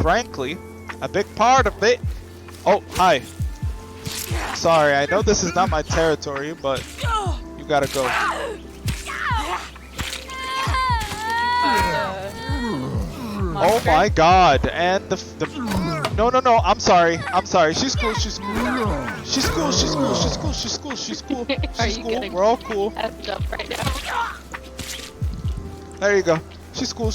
frankly, a big part of it. Oh, hi. Sorry, I know this is not my territory, but you gotta go. Oh my god, and the no, I'm sorry, she's cool, she's cool, we're all cool. Right now. There you go, she's cool.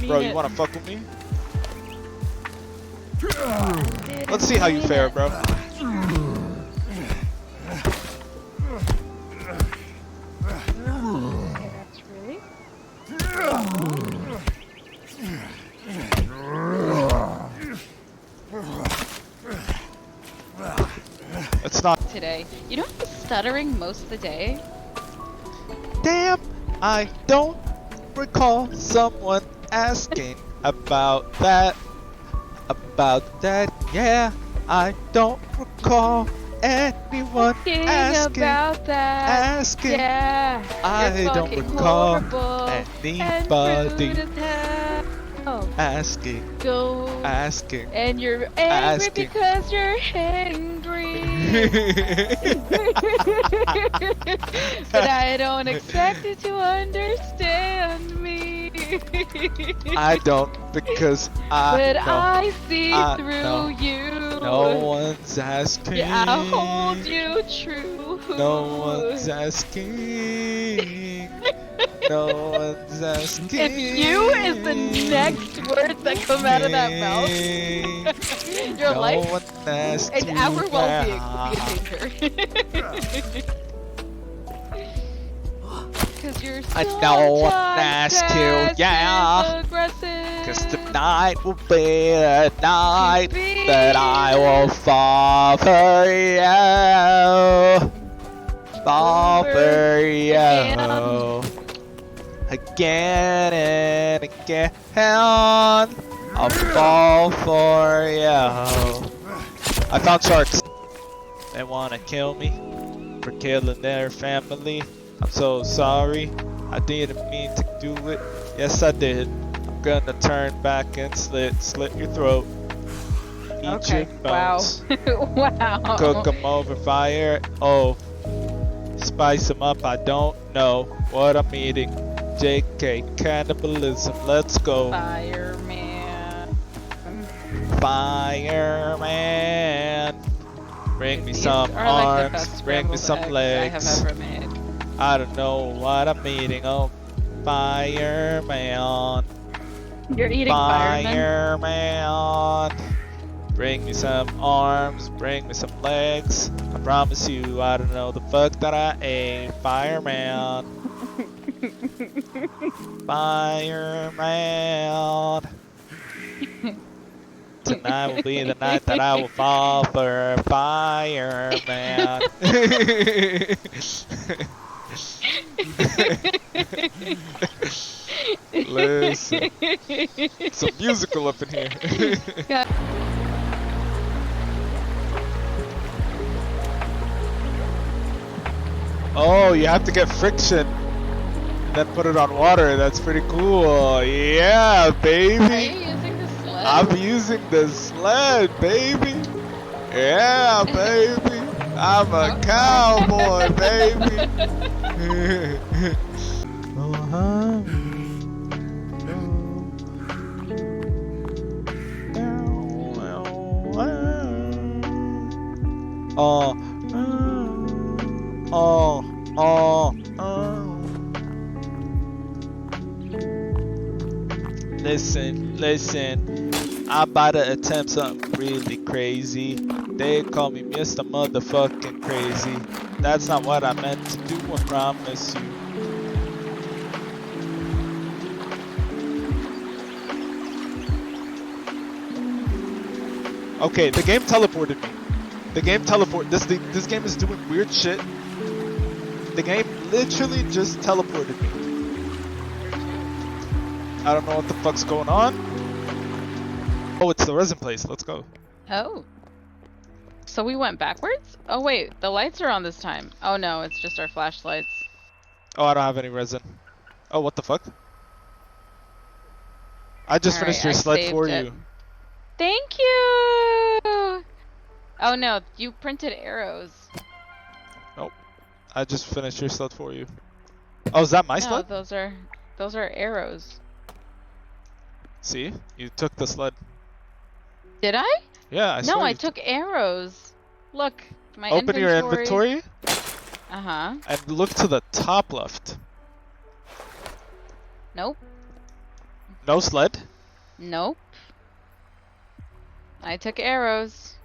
Bro, you wanna fuck with me? Let's see how you fare, bro. It's not today. You know, I'm stuttering most of the day. Damn, I don't recall someone asking about that. Yeah, I don't recall anyone asking about that. Yeah, I don't recall anybody asking. And you're angry because you're angry. But I don't expect you to understand me. I don't, because but know. I see through know. you. No one's asking. Yeah, I'll hold you true. No one's asking. No one's asking. If you is the next words that come out of that mouth, your life and our well-being will be in danger. Cause you're so no one asked you, yeah. Cause tonight will be the night that I will fall for you. Fall for you. Again and again, I'll fall for you. I found sharks. They wanna kill me for killing their family. I'm so sorry, I didn't mean to do it. Yes, I did. I'm gonna turn back and slit your throat. Eat your bones. Wow. Cook them over fire. Oh, spice them up. I don't know what I'm eating. JK, cannibalism. Let's go. Fireman. Bring me some arms. Bring me some legs. I don't know what I'm eating. Oh, fireman. You're eating fireman. Bring me some arms. Bring me some legs. I promise you, I don't know the fuck that I ate. Fireman. Fireman. Tonight will be the night that I will fall for a fireman. Listen, it's a musical up in here. Oh, you have to get friction and then put it on water. That's pretty cool. Yeah, baby. Are you using the sled? I'm using the sled, baby. Yeah, baby. I'm a cowboy, baby. Listen, I'm about to attempt something really crazy. They call me Mr. Motherfucking Crazy. That's not what I meant to do, I promise you. Okay, the game teleported me. This game is doing weird shit. The game literally just teleported me. I don't know what the fuck's going on. Oh, it's the resin place. Let's go. Oh. So we went backwards? Oh wait, the lights are on this time. Oh no, it's just our flashlights. Oh, I don't have any resin. Oh, what the fuck? I just Alright, finished your I sled for saved it. you. Thank you! Oh no, you printed arrows. Nope. I just finished your sled for you. Oh, is that my No, sled? those are arrows. See? You took the sled. Did I? Yeah, I No, saw I you. took arrows. Look, my Open your inventory Uh-huh. and look to the top left. Nope. No sled? Nope. I took arrows.